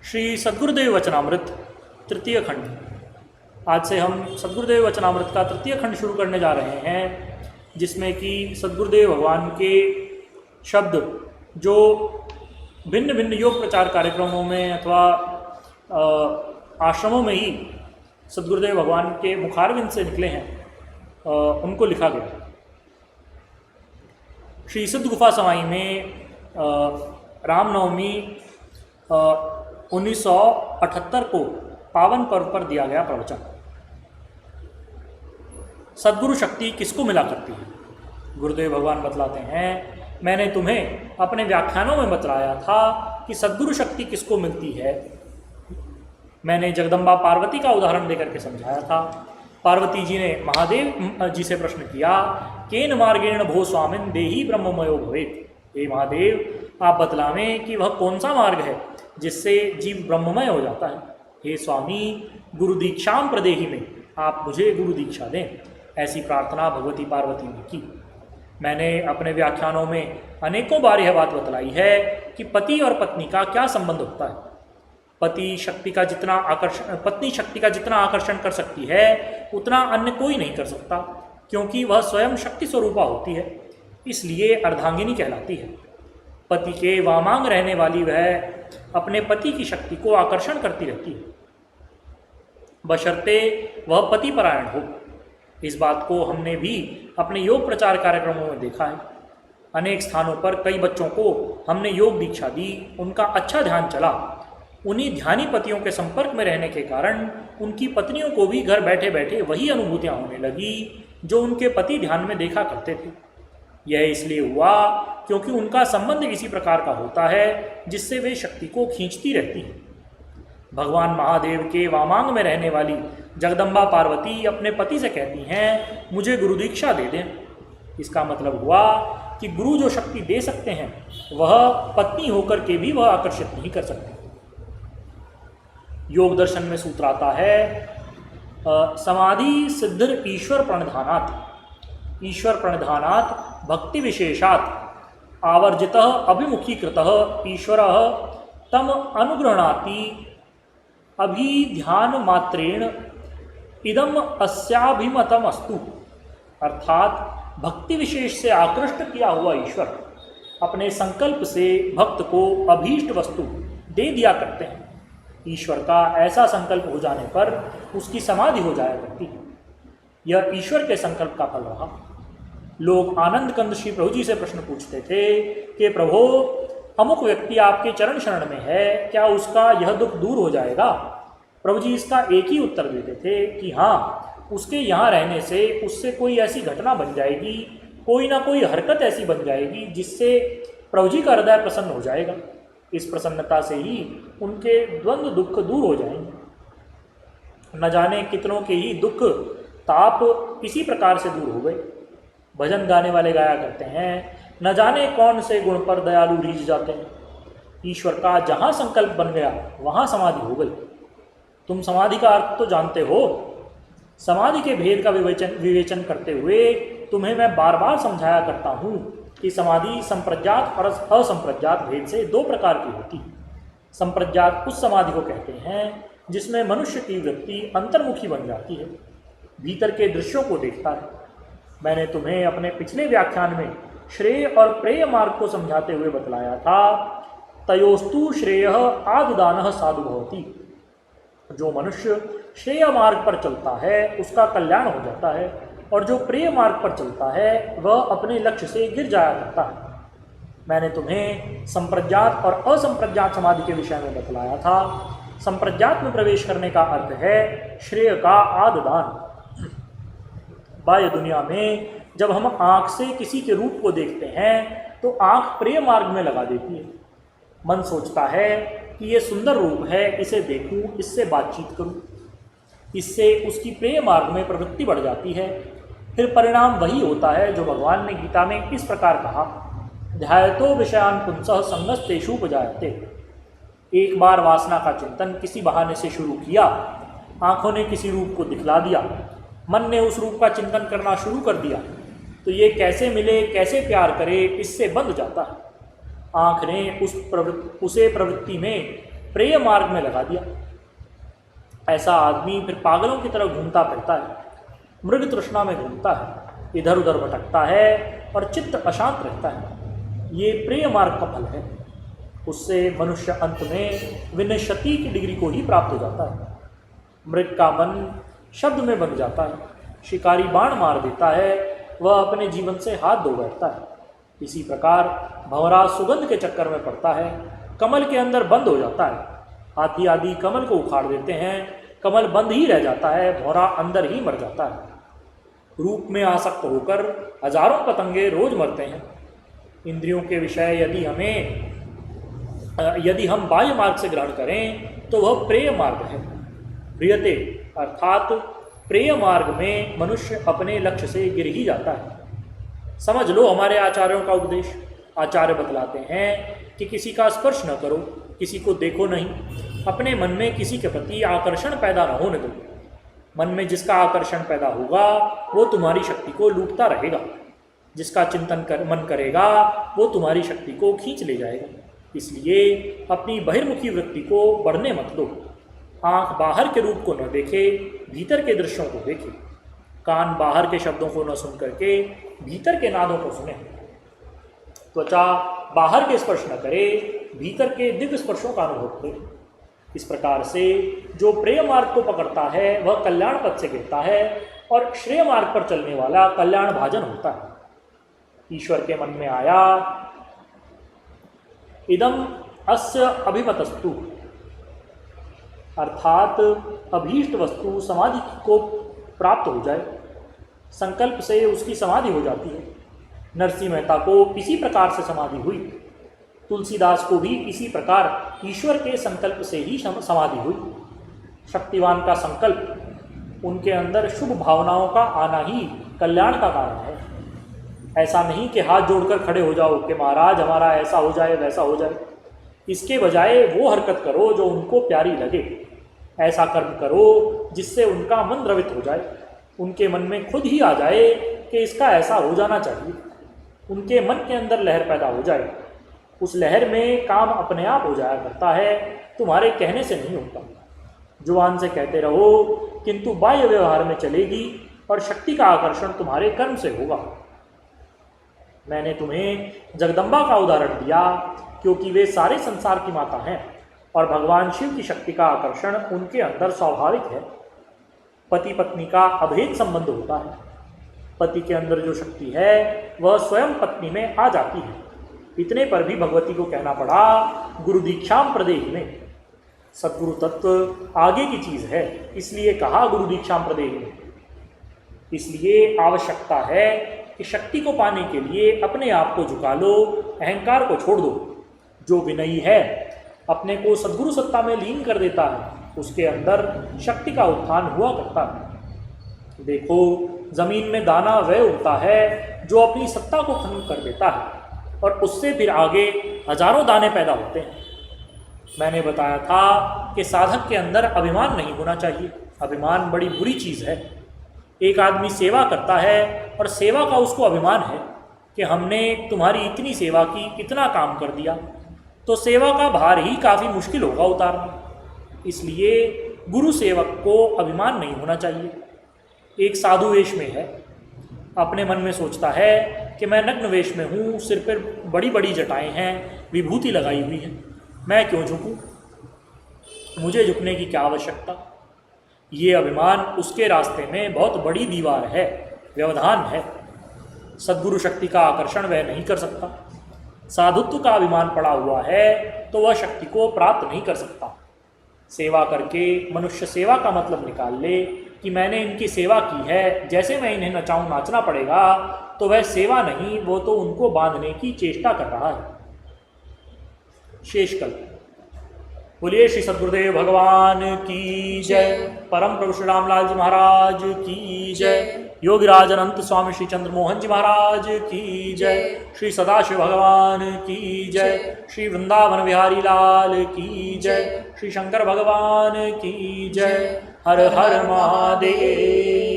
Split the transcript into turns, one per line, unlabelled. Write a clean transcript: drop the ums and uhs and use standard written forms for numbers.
श्री सद्गुरुदेव वचनामृत तृतीय खंड। आज से हम सद्गुरुदेव वचनामृत का तृतीय खंड शुरू करने जा रहे हैं, जिसमें कि सद्गुरुदेव भगवान के शब्द जो भिन्न भिन्न योग प्रचार कार्यक्रमों में अथवा आश्रमों में ही सद्गुरुदेव भगवान के मुखारविंद से निकले हैं, उनको लिखा गया। श्री सिद्ध गुफा समाई में रामनवमी 1978 को पावन पर्व पर दिया गया प्रवचन। सद्गुरु शक्ति किसको मिला करती है? गुरुदेव भगवान बतलाते हैं, मैंने तुम्हें अपने व्याख्यानों में बतलाया था कि सद्गुरु शक्ति किसको मिलती है। मैंने जगदम्बा पार्वती का उदाहरण देकर के समझाया था। पार्वती जी ने महादेव जी से प्रश्न किया, केन मार्गेण भो स्वामिन देही ब्रह्ममयो भवेत्। हे महादेव, आप बतलावें कि वह कौन सा मार्ग है जिससे जीव ब्रह्ममय हो जाता है। हे स्वामी, गुरु दीक्षाम प्रदेही में आप मुझे गुरु दीक्षा दें। ऐसी प्रार्थना भगवती पार्वती ने की। मैंने अपने व्याख्यानों में अनेकों बार यह बात बतलाई है कि पति और पत्नी का क्या संबंध होता है। पत्नी शक्ति का जितना आकर्षण कर सकती है उतना अन्य कोई नहीं कर सकता, क्योंकि वह स्वयं शक्ति स्वरूपा होती है, इसलिए अर्धांगिनी कहलाती है। पति के वामांग रहने वाली वह अपने पति की शक्ति को आकर्षण करती रहती है, बशर्ते वह पति परायण हो। इस बात को हमने भी अपने योग प्रचार कार्यक्रमों में देखा है। अनेक स्थानों पर कई बच्चों को हमने योग दीक्षा दी, उनका अच्छा ध्यान चला। उन्हीं ध्यानी पतियों के संपर्क में रहने के कारण उनकी पत्नियों को भी घर बैठे बैठे वही अनुभूतियाँ होने लगी जो उनके पति ध्यान में देखा करते थे। यह इसलिए हुआ क्योंकि उनका संबंध इसी प्रकार का होता है जिससे वे शक्ति को खींचती रहती हैं। भगवान महादेव के वामांग में रहने वाली जगदम्बा पार्वती अपने पति से कहती हैं, मुझे गुरु दीक्षा दे दें। इसका मतलब हुआ कि गुरु जो शक्ति दे सकते हैं वह पत्नी होकर के भी वह आकर्षित नहीं कर सकते। योग दर्शन में सूत्र आता है, समाधि सिद्धिर ईश्वर प्रणिधानात्, ईश्वर प्रणिधानात् भक्ति विशेषात् आवर्जितः अभिमुखीकृतः ईश्वरः तम अनुगृह्णाति अभिध्यान मात्रेण इदम अस्याभिमतम अस्तु। अर्थात भक्ति विशेष से आकृष्ट किया हुआ ईश्वर अपने संकल्प से भक्त को अभीष्ट वस्तु दे दिया करते हैं। ईश्वर का ऐसा संकल्प हो जाने पर उसकी समाधि हो जाया करती है। यह ईश्वर के संकल्प का फल रहा। लोग आनंद कंद श्री प्रभु जी से प्रश्न पूछते थे कि प्रभु, अमुक व्यक्ति आपके चरण शरण में है, क्या उसका यह दुख दूर हो जाएगा? प्रभु जी इसका एक ही उत्तर देते थे कि हाँ, उसके यहाँ रहने से उससे कोई ऐसी घटना बन जाएगी, कोई ना कोई हरकत ऐसी बन जाएगी जिससे प्रभु जी का हृदय प्रसन्न हो जाएगा। इस प्रसन्नता से ही उनके द्वंद्व दुख दूर हो जाएंगे। न जाने कितनों के ही दुख ताप इसी प्रकार से दूर हो गए। भजन गाने वाले गाया करते हैं, न जाने कौन से गुण पर दयालु रीझ जाते हैं। ईश्वर का जहाँ संकल्प बन गया वहाँ समाधि हो गई। तुम समाधि का अर्थ तो जानते हो। समाधि के भेद का विवेचन करते हुए तुम्हें मैं बार बार समझाया करता हूँ कि समाधि संप्रज्ञात और असंप्रज्ञात भेद से दो प्रकार की होती है। संप्रज्ञात उस समाधि को कहते हैं जिसमें मनुष्य की वृत्ति अंतर्मुखी बन जाती है, भीतर के दृश्यों को देखता है। मैंने तुम्हें अपने पिछले व्याख्यान में श्रेय और प्रेय मार्ग को समझाते हुए बतलाया था, तयोस्तु श्रेय आददान साधु भवति। जो मनुष्य श्रेय मार्ग पर चलता है उसका कल्याण हो जाता है, और जो प्रेय मार्ग पर चलता है वह अपने लक्ष्य से गिर जाया करता है। मैंने तुम्हें संप्रज्ञात और असंप्रज्ञात समाधि के विषय में बतलाया था। संप्रज्ञात में प्रवेश करने का अर्थ है श्रेय का आददान। बाह्य दुनिया में जब हम आँख से किसी के रूप को देखते हैं तो आँख प्रिय मार्ग में लगा देती है। मन सोचता है कि ये सुंदर रूप है, इसे देखूं, इससे बातचीत करूं। इससे उसकी प्रिय मार्ग में प्रवृत्ति बढ़ जाती है। फिर परिणाम वही होता है जो भगवान ने गीता में इस प्रकार कहा, ध्यायतो विषयान पुंसः संगस्तेषुपजायते। एक बार वासना का चिंतन किसी बहाने से शुरू किया, आँखों ने किसी रूप को दिखला दिया, मन ने उस रूप का चिंतन करना शुरू कर दिया, तो ये कैसे मिले, कैसे प्यार करे, इससे बंध जाता है। आँख ने उसे प्रवृत्ति में प्रेय मार्ग में लगा दिया। ऐसा आदमी फिर पागलों की तरह घूमता फिरता है, मृग तृष्णा में घूमता है, इधर उधर भटकता है और चित्त अशांत रहता है। ये प्रेय मार्ग का फल है। उससे मनुष्य अंत में विनश्यति की डिग्री को ही प्राप्त हो जाता है। मृग का मन शब्द में बन जाता है, शिकारी बाण मार देता है, वह अपने जीवन से हाथ धो बैठता है। इसी प्रकार भंवरा सुगंध के चक्कर में पड़ता है, कमल के अंदर बंद हो जाता है। हाथी आदि कमल को उखाड़ देते हैं, कमल बंद ही रह जाता है, भंवरा अंदर ही मर जाता है। रूप में आसक्त होकर हजारों पतंगे रोज मरते हैं। इंद्रियों के विषय यदि हम बाह्य मार्ग से ग्रहण करें तो वह प्रेय मार्ग है। प्रियते अर्थात प्रेय मार्ग में मनुष्य अपने लक्ष्य से गिर ही जाता है। समझ लो हमारे आचार्यों का उपदेश। आचार्य बतलाते हैं कि किसी का स्पर्श न करो, किसी को देखो नहीं, अपने मन में किसी के प्रति आकर्षण पैदा न होने दो। मन में जिसका आकर्षण पैदा होगा वो तुम्हारी शक्ति को लूटता रहेगा। जिसका चिंतन मन करेगा वो तुम्हारी शक्ति को खींच ले जाएगा। इसलिए अपनी बहिर्मुखी वृत्ति को बढ़ने मत दो। आँख बाहर के रूप को न देखे, भीतर के दृश्यों को देखे। कान बाहर के शब्दों को न सुन करके भीतर के नादों को सुने। त्वचा बाहर के स्पर्श न करे, भीतर के दिव्य स्पर्शों का अनुभव करे। इस प्रकार से जो प्रेय मार्ग को पकड़ता है वह कल्याण पथ से गिरता है और श्रेय मार्ग पर चलने वाला कल्याण भाजन होता है। ईश्वर के मन में आया इदम अस्य अभिमतस्तु, अर्थात अभीष्ट वस्तु समाधि को प्राप्त हो जाए, संकल्प से उसकी समाधि हो जाती है। नरसिंह मेहता को इसी प्रकार से समाधि हुई। तुलसीदास को भी इसी प्रकार ईश्वर के संकल्प से ही समाधि हुई। शक्तिवान का संकल्प, उनके अंदर शुभ भावनाओं का आना ही कल्याण का कारण है। ऐसा नहीं कि हाथ जोड़कर खड़े हो जाओ कि महाराज हमारा ऐसा हो जाए वैसा हो जाए। इसके बजाय वो हरकत करो जो उनको प्यारी लगे। ऐसा कर्म करो जिससे उनका मन द्रवित हो जाए, उनके मन में खुद ही आ जाए कि इसका ऐसा हो जाना चाहिए। उनके मन के अंदर लहर पैदा हो जाए। उस लहर में काम अपने आप हो जाया करता है, तुम्हारे कहने से नहीं होता। जुबान से कहते रहो किंतु बाह्य व्यवहार में चलेगी और शक्ति का आकर्षण तुम्हारे कर्म से होगा। मैंने तुम्हें जगदम्बा का उदाहरण दिया क्योंकि वे सारे संसार की माता हैं और भगवान शिव की शक्ति का आकर्षण उनके अंदर स्वाभाविक है। पति पत्नी का अभेद संबंध होता है। पति के अंदर जो शक्ति है वह स्वयं पत्नी में आ जाती है। इतने पर भी भगवती को कहना पड़ा गुरु दीक्षाम प्रदेही में। सद्गुरु तत्व आगे की चीज है, इसलिए कहा गुरु दीक्षाम प्रदेही में। इसलिए आवश्यकता है कि शक्ति को पाने के लिए अपने आप को झुका लो, अहंकार को छोड़ दो। जो विनयी है अपने को सद्गुरु सत्ता में लीन कर देता है, उसके अंदर शक्ति का उत्थान हुआ करता है। देखो जमीन में दाना वह उगता है जो अपनी सत्ता को खत्म कर देता है और उससे फिर आगे हजारों दाने पैदा होते हैं। मैंने बताया था कि साधक के अंदर अभिमान नहीं होना चाहिए। अभिमान बड़ी बुरी चीज़ है। एक आदमी सेवा करता है और सेवा का उसको अभिमान है कि हमने तुम्हारी इतनी सेवा की, इतना काम कर दिया, तो सेवा का भार ही काफ़ी मुश्किल होगा उतारना। इसलिए गुरु सेवक को अभिमान नहीं होना चाहिए। एक साधु वेश में है, अपने मन में सोचता है कि मैं नग्न वेश में हूँ, सिर पर बड़ी बड़ी जटाएं हैं, विभूति लगाई हुई है, मैं क्यों झुकूँ, मुझे झुकने की क्या आवश्यकता। ये अभिमान उसके रास्ते में बहुत बड़ी दीवार है, व्यवधान है। सद्गुरु शक्ति का आकर्षण वह नहीं कर सकता। साधुत्व का अभिमान पड़ा हुआ है तो वह शक्ति को प्राप्त नहीं कर सकता। सेवा करके मनुष्य सेवा का मतलब निकाल ले कि मैंने इनकी सेवा की है, जैसे मैं इन्हें नचाऊं नाचना पड़ेगा, तो वह सेवा नहीं, वो तो उनको बांधने की चेष्टा कर रहा है। शेषकल। बोलिए श्री सद्गुरुदेव भगवान की जय। परम प्रभु श्री रामलाल जी महाराज की जय। योगीराज अनंत स्वामी श्री चंद्रमोहन जी महाराज की जय। श्री सदाशिव भगवान की जय। श्री वृंदावन बिहारी लाल की जय। श्री शंकर भगवान की जय। हर हर महादेव।